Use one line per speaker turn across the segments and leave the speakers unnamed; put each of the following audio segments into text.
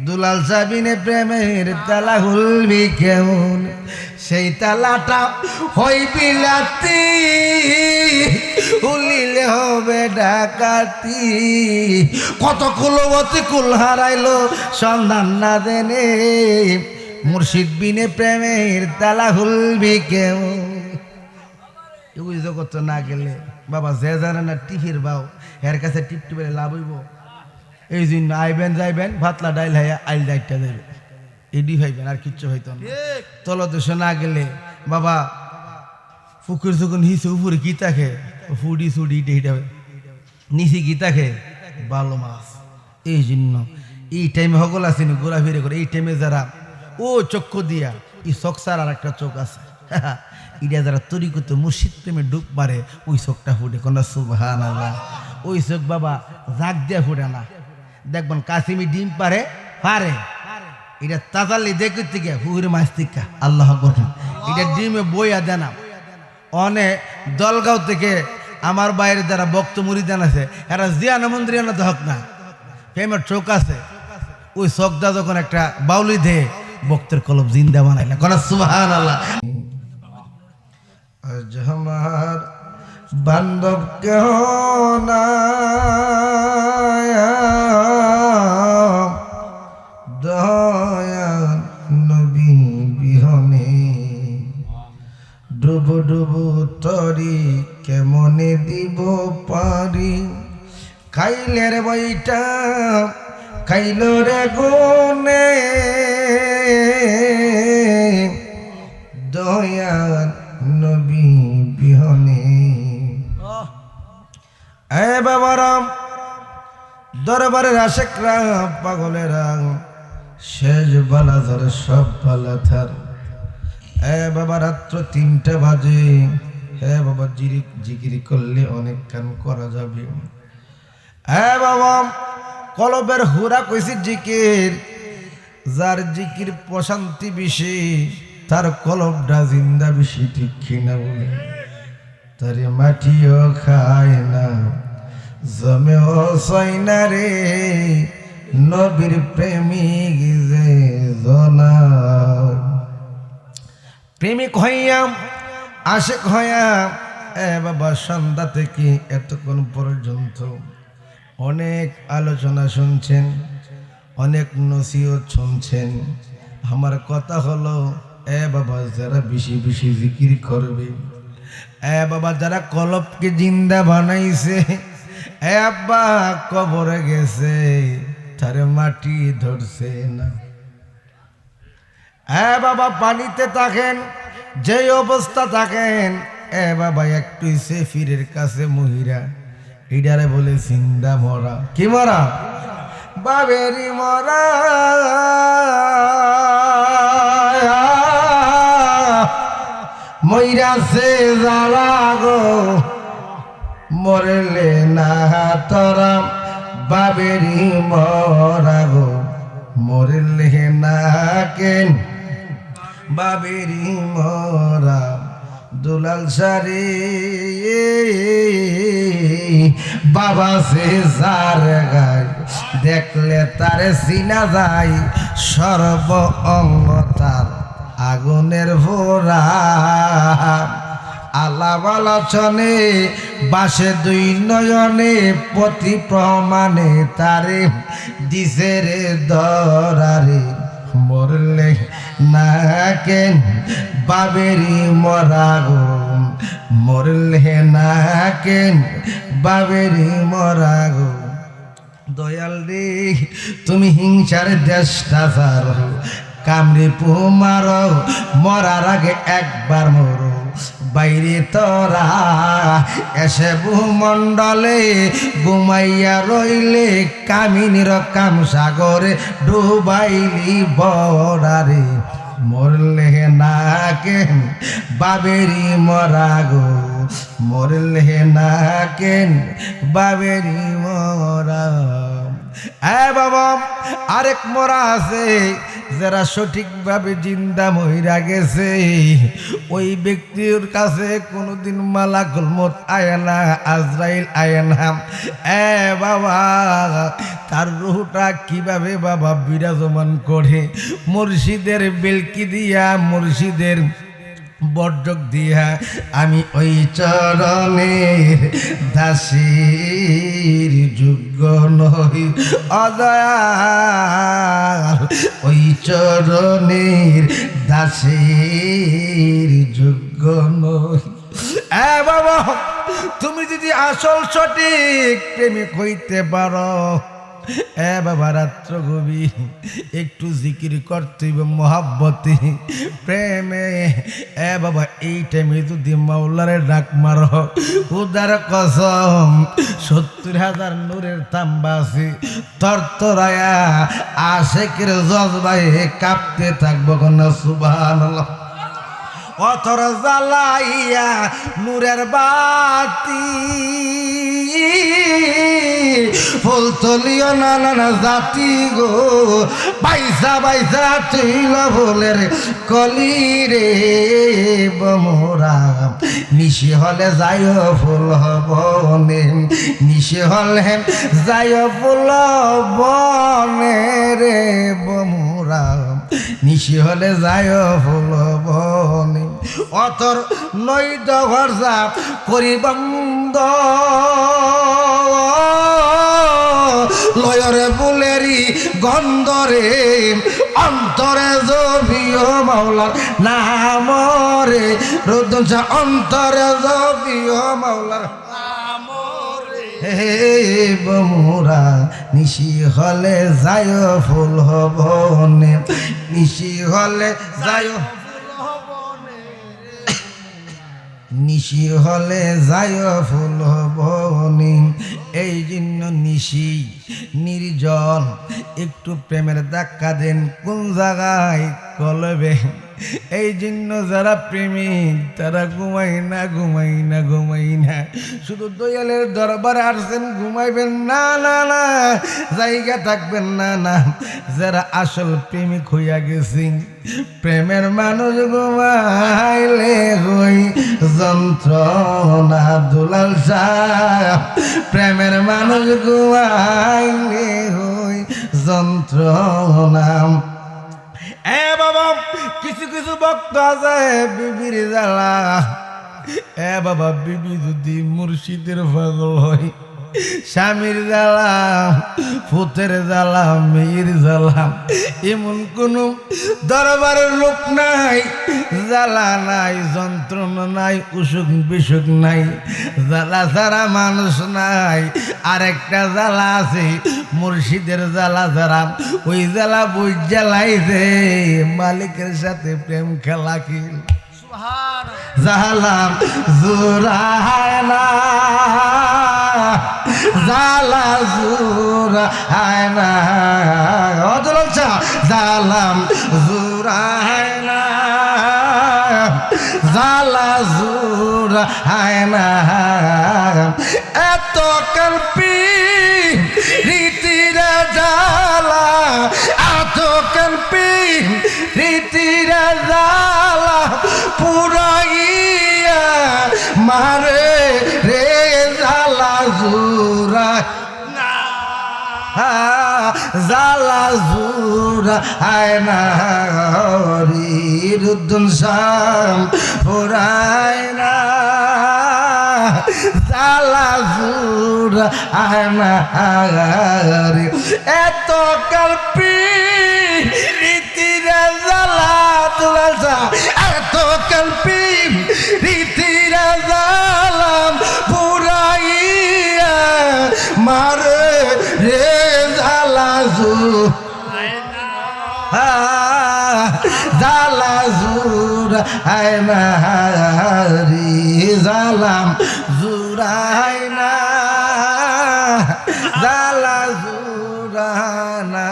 দুলাল সাবিনে প্রেমের তালা খুলবি কেমন সেই তালাটা হই বিলাতি উলিলে হবে ডাকাতি কত কুলবতী কুল হারাইলো সন্ধান না দেনে মুর্শিদ বিনে প্রেমের তালা খুলবি কেমন ওই জগৎ না গেলে বাবা যে জানে না টিফির বাও এর কাছে টিপ টিপে লাভ হইব এই জন্য আইবেন যাইবেন ভাতলা ডাইল হাইয়া আইল ডাইটটা দেবে এডি ভাইবেন আর কিচ্ছু হইতো না তলদেশে না গেলে বাবা পুকুর যখন হিসে উপরে কি থাকে ফুডি সুডি ডেটা নিচে কি থাকে ভালো মাছ এই জন্য এই টাইমে সকল আসেনি ঘোরাফিরে করে এই টাইমে যারা ও চক্ষু দিয়া এই চোখসার আর একটা চোখ আছে এটা যারা তৈরি করতে মুর্শিদ প্রেমে ডুব মারে ওই চোখটা ফুটে কোন সুবহানাল্লাহ ওই চোখ বাবা জাগ দিয়া ফুটে না দেখবেন কাশিমি ডিম পারে পারে এটা তাজালি দেখতে থেকে হুহুরে মাছ থেকে আল্লাহ গঠন এটা ডিমে বইয়া দেনা অনেক দলগাঁও থেকে আমার বাইরে যারা ভক্ত মুরিদান আছে এরা জিয়ানা মন্দিরিয়ানা তো হক না প্রেমের চোখ আছে ওই চোখটা যখন একটা বাউলি দে ভক্তের কলব জিন্দা বানাই না কোন সুবহানাল্লাহ আজ আমার বান্ধব কেহ না দয়া নবী বিহনে ডুব ডুব তরি কেমনে দিব পারি খাইলে রে বইটা খাইল রে গুনে দয়া নবী বিহনে এ বাবারাম দরবারের আশেকরা পাগলেরা শেষ বালাধার সব বালাধার এ বাবা রাত্র 3টা বাজে হে বাবা জিকিরি করলে অনেক কাম করা যাবে এ বাবা কলবের হুরা কইছি জিকির যার জিকির প্রশান্তি বেশি তার কলবটা জিন্দা বেশি ঠিক কিনা বলে তার মাটিও খায় না জমেও সয় না রে নবীর প্রেমিক যে জনা প্রেমিক হইয়াম আশেক হইয়াম এ বাবা সন্ধ্যা থেকে এতক্ষণ পর্যন্ত অনেক আলোচনা শুনছেন অনেক নসিহত শুনছেন আমার কথা হলো এ বাবা যারা বেশি বেশি জিকির করবে এ বাবা যারা কলবকে জিন্দা বানাইছে এ আব্বা কবরে গেছে তারে মাটি ধরছে না এ বাবা পানিতে থাকেন যে অবস্থা থাকেন এ বাবা একটু সেফিরের কাছে মহিরা এটারে বলে জিন্দা মরা কি মরা বাবেরি মরা মইরা সে যারা গো মরলে না তোরা বাবেরি মরা গো মরলে না কেন বাবেরি মরা দুলাল সারি বাবা সে যার গায় দেখলে তারে চিনা যায় সর্ব অঙ্গ তার আগুনের ভোরা আলাচনে বাসে 2 নয়নে প্রতি প্রমাণে তারে দিছে রে দরারে মরলে না কেন বাবেরি মরা গো মরলে না কেন বাবেরি মরা গো দয়াল রে তুমি হিংসার দেশটা ছাড়ো কামড়ে পুমার মরার আগে একবার মরো বাইরে তোরা এসে ভূমণ্ডলে ঘুমাইয়া রইলে কামিনীর কাম সাগরে ডুবাইলি বরারে মরলে না কেন বাবেরি মরা গো মরলে না কেন বাবেরি মরা। বাবা আরেক মরা আছে যারা সঠিকভাবে জিন্দা মহিরা গেছে, ওই ব্যক্তির কাছে কোনোদিন মালাকুল মউত আয় না, আজরাইল আয় না। বাবা তার রূহটা কিভাবে বাবা বিরাজমান করে মুর্শিদের বেলকি দিয়া, মুর্শিদের বর্জক দিয়া, আমি ওই চরণের দাসীর যোগ্য নই অদয়াল, ওই চরণের দাসীর যোগ্য নই। বাবা তুমি যদি আসল সঠিক প্রেমিক হইতে পারো, বাবা রাত্র গভীর একটু জিকির করতে মহাব্বতে প্রেমে, বাবা এই টাইমে যদি মাওলারে ডাক মারো, উদার কসম 70,000 নূরের তাম্বা আছে তরতরায়া আশেকের জজবায় কাঁপতে থাকবো কন্যা সুবহানাল্লাহ। অথর জ্বালাইয়া নূরের বাতি ফুল তলিও না না জাতি গো, বাইসা বাইসা তুইল ফুলের কলি রে বমরা। নিশি হলে যায় ফুল বনে, নিশি হলে যায় ফুল বনে রে বমরা, নিশি হলে যায় ফুল বনে। অতর নৈদ ভরসা করি বন্ধ লয়রে বুলেরি গন্ধরে, অন্তরে জবিও মাওলার নামরে রুদ্দা, অন্তরে জবিও মাওলার নামরে। হে বমুরা নিশি হলে যায় ফুল বনে, নিশি হলে যায় নিশি হলে যায় ফুল বনে। এই জন্য নিশি নির্জন একটু প্রেমের ধাক্কা দেন কোন জায়গায় কলবে। এই জন্য যারা প্রেমিক তারা ঘুমাই না ঘুমাই না ঘুমাই না, শুধু দয়ালের দরবারে আসছেন ঘুমাইবেন না না না, জায়গা থাকবেন না না। যারা আসল প্রেমিক হইয়া গেছেন, প্রেমের মানুষ ঘুমাইলে হই যন্ত্রণা দুলাল সাহেব, প্রেমের মানুষ ঘুমাইলে হই যন্ত্রণা। বাবা কিছু কিছু ভক্ত আছে বিবির জ্বালা, বাবা বিবি যদি মুর্শিদের পাগল হয়, স্বামীর জ্বালা, ফুতের জ্বালা, মেয়ের জ্বালা, এমন কোন দরবারের লোক নাই জ্বালা নাই, যন্ত্রণা নাই, অসুখ বিসুখ নাই, জ্বালা ছাড়া মানুষ নাই। আরেকটা জ্বালা আছে মুর্শিদের জ্বালা, যারা ওই জ্বালা বুঝ জ্বালাইছে মালিকের সাথে প্রেম খেলা কি জালাম জুরায় না, জালা জুরায় না, জালাম জুরায় না, জালা জুরায় না। এত কল্পি রীতিরা জালা, এত কল্পি রীতিরা জালা, পুরাইয়া মারে রে জালা জুরা না, জালা জুরা আয় না রুদ্দুন শাম পুরায় না, জালা জুরা আয় না রে। এত কল্পি রীতিরা জালা তুলাসা, এত কল্পি রীতিরা জালাম পুরাইয়া মারে রে জালা জালা জুরা আয় না রে, জালাম জুরাই না, জালা জুরা না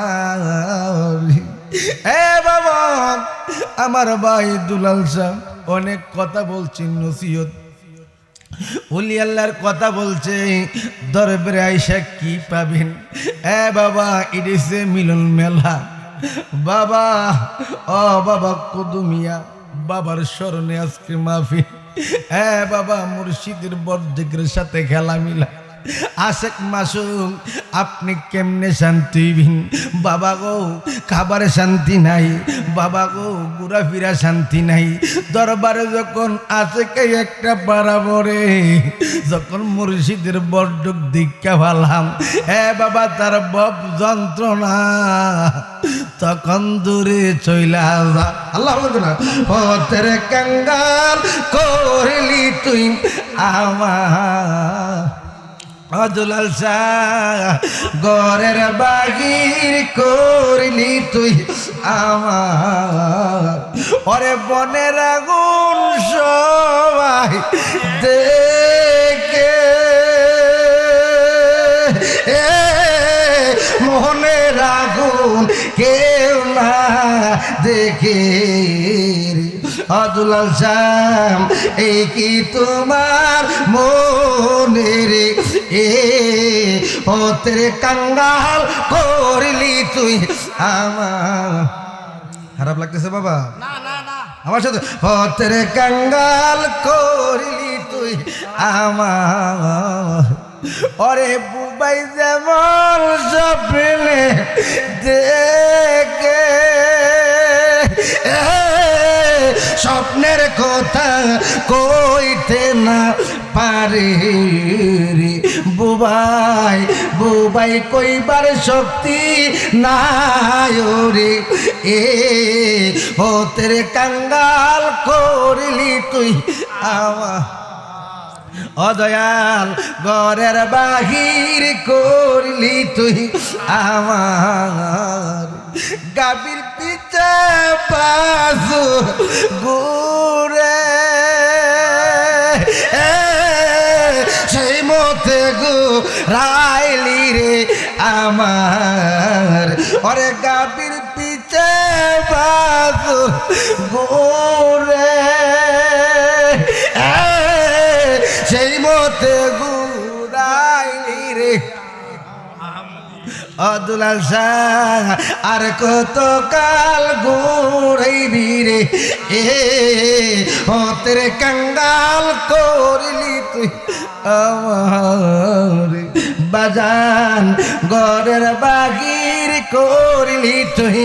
রে। বাবা আমার ভাই দুলাল শাহ অনেক কথা বলছেন, নসিহত ওলি আল্লাহর কথা বলছে দরবারে আইসা কি পাবেন? এ বাবা ইডিসে মিলন মেলা। বাবা ও বাবা কুদুমিয়া, বাবার স্মরণে আজকে মাহফিল। এ বাবা মুর্শিদের বর্দিকের সাথে খেলা মিলা। আশেক মাসুম আপনি কেমনে শান্তি বিন? বাবা গো খাবারে শান্তি নাই, বাবা গো ঘোরাফেরা শান্তি নাই। দরবারে যখন আশেকে একটা পাড়া পড়ে, যখন মুর্শিদের বর্ডক দীক্ষা ভালাম, এ বাবা তার বব যন্ত্রণা তখন দূরে চইলা যা। আল্লাহ পথের কাঙ্গাল করলি তুই আমার দুলাল শাহ, গরের বাগির করলি তুই আমার। ওরে বনের আগুন সবাই দেখে, মোহনের আগুন কেউ না দেখে। দুলাল শাহ এই কি তোমার মনের এ পথের কাঙ্গাল করলি তুই আমার। খারাপ লাগতেছে বাবা? আমার সাথে পথের কাঙ্গাল করলি তুই আমার। ওরে বুবাই যেমন স্বপ্নে দেখে, স্বপ্নের কথা কইতে না পারে রে বুবাই, বুবাই কইবার শক্তি নাই রে। এ হতের কাঙ্গাল করলি তুই আমার। অদয়াল ঘরের বাহির করলি তুই আমার। গাবির পিছে পাশু ঘুরে, সেই মতে ঘুরাইলি রে আমার। ওরে গাবির পিছে পাশু ঘুরে, সেই মতে ঘুরাইলি রে দুলাল শাহ। আর কত কাল ঘুরাইবি রে এ হতের কাঙ্গাল করলি তুই আমার। বাজান ঘরের বাগির করলি তুই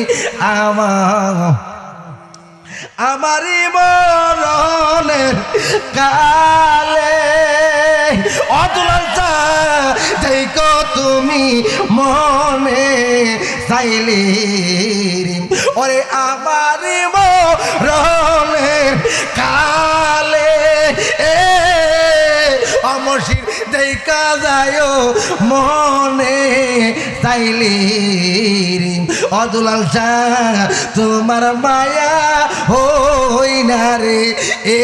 আমার। আমারই মরণের কালে অতুলাল শাহ দেখো তুমি মনে চাইলে। ওরে আমারই মরণের কালে অমরশির দেখা যায় মনে চাইলে। অদুলাল শাহ তোমার মায়া হই না রে এ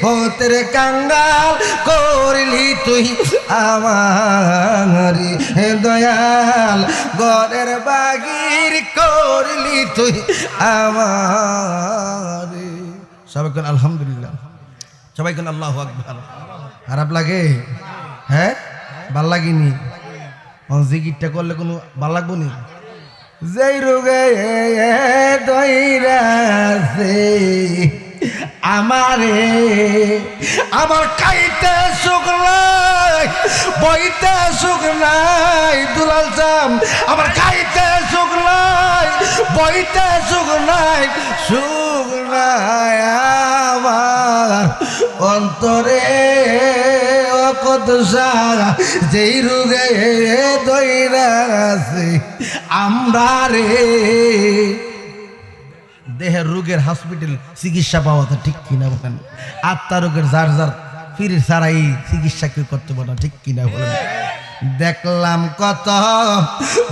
হতের কাঙ্গাল করলি তুই আমার। দয়াল ঘরের বাগির করলি তুই আমার। সবাই কোন আলহামদুলিল্লাহ, সবাই কোন আল্লাহু আকবার। খারাপ লাগে? হ্যাঁ ভাল লাগেনি? জিকিরটা করলে কোনো ভাল লাগবো নি? যেই রোগে দইরাছে আমারে, আমার খাইতে সুখ নাই, বইতে সুখ নাই। দুলাল শাহ আমার খাইতে সুখ নাই, বইতে সুখ নাই, সুখ নাই আমার অন্তরে। কত সারা যেই রোগে দইরাছে আমরা রে। দেহের রোগের হসপিটাল চিকিৎসা পাওয়া তো ঠিক কিনা বলেন? আত্মা রোগের যার যার ফিরে ছাড়াই চিকিৎসা কেউ করতে পারে না, ঠিক কিনা বলেন? দেখলাম কত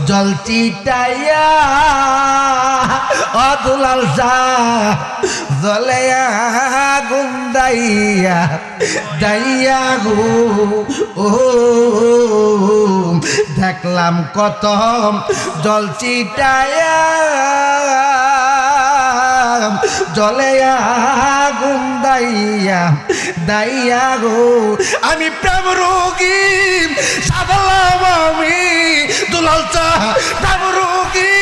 জল চিটাইয়া অদুলাল শাহ জলে আগুন দাইয়া দাইয়া গো ও। দেখলাম কত জল চিটাইয়া জলে আগুন দাইয়া দাইয়া গো আমি প্রেম রোগী সাধলাম আমি দুলাল চা প্রেম রোগী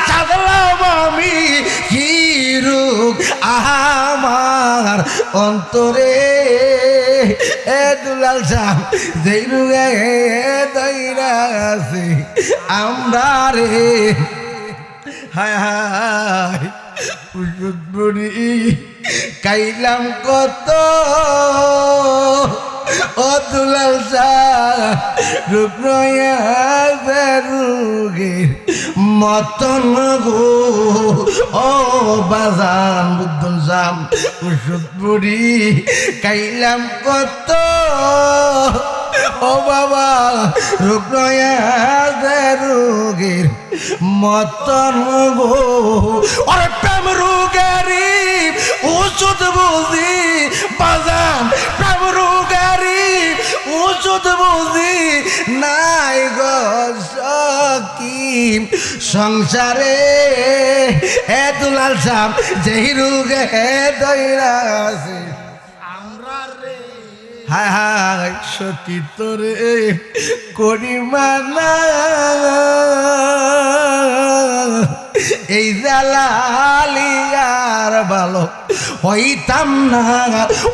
সাধলাম আমি কি রোগ আমার অন্তরে এ দুলাল চা যেই রোগে দইরা আছে আমরা রে হায় হায় বুড়ি কাইলাম কত ও দুলাল রূপের মতন গো ও বাজান বুদ্ধন সাম ওষুধ বুড়ি কাইলাম কত ও বাবা রোগের মতন গো ওরে প্রেম রোগেরি ওষুধ বুঝি বাজান প্রেম রোগেরি ওষুধ বুঝি নাই গো সখী সংসারে এ দুলাল সাম যেই রোগে দইরা আছে হায় হায় সখী তোরে করি মানা এই জালালিয়ার ভালো হইতাম না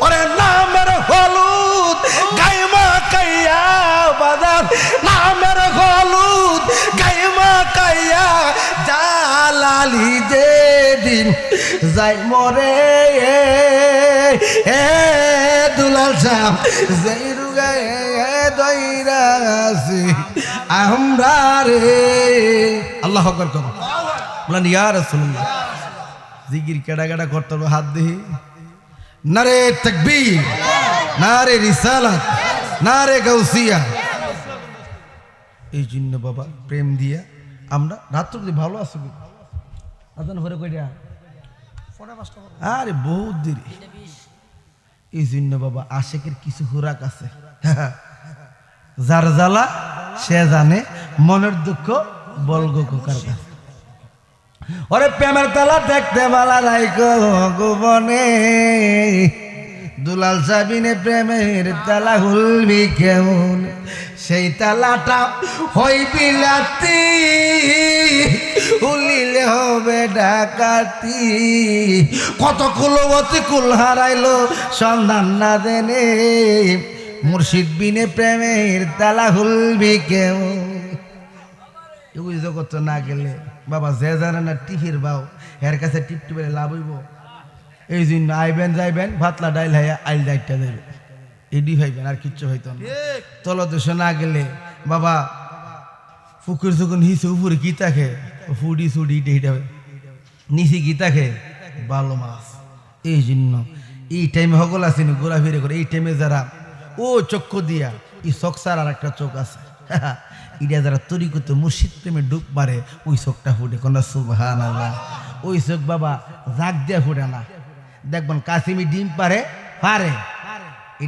ওরে নামের হলুদ গাইমা কাইয়া বাজার নামের হলুদ গাইমা কাইয়া জালালি যে দিন যাই মরে এ দুলাল সাম যেই রুগায় দইরা আছি আমরা রে আল্লাহু আকবার করো বলেন ইয়া রাসূলুল্লাহ জিকির কেডা কেডা করতে হবে হাত দেখি নারে তাকবীর নারে রিসালাত নারে গাউসিয়া এই জন্য বাবা প্রেম দিয়া আমরা রাত্র ভালো আছি আদান ভরে কইরা আরে বহুত দেরি এই জন্য বাবা আশেকের কিছু হুরাক আছে যার জ্বালা সে জানে মনের দুঃখ বলগো কার কাছে ওরে প্রেমের তালা দেখতে বালা রাইকো গোবনে দুলাল সাবিনে প্রেমের তালা খুলবি কেমন সেই তালাটা হইবি লাতি উলিলে হবে ডাকাতি কত কুলবতী কুল হারাইলো সন্ধান না দেনে মুর্শিদ বিনে প্রেমের তালা খুলবি কেমন এগুলি জগৎ না গেলে বাবা যে জানে না টিহির বাও এর কাছে টিপ টিপে লাভ হইব এই জন্য আইবেন যাইবেন ভাতলা ডাইল হাইয়া আইল ডাইটটা দেবে এডি হইবেন আর কিচ্ছু হইতো না তলদেশে না গেলে বাবা পুকুর যখন হিসে উপরে কি থাকে ফুডি সুডি এইটা নিচে কি থাকে ভালো মাছ এই জন্য এই টাইমে সকল আছে ঘোরাফিরে করে এই টাইমে যারা ও চক্ষু দিয়া এই চোখ আর একটা চোখ আছে এটা যারা তৈরি করতে মুর্শিদ প্রেমে ডুব মারে ওই চোখটা ফুটে কোনটা সুবহানাল্লাহ ওই চোখ বাবা জাগ দিয়া ফুটে না দেখবেন কাশিমি ডিম পারে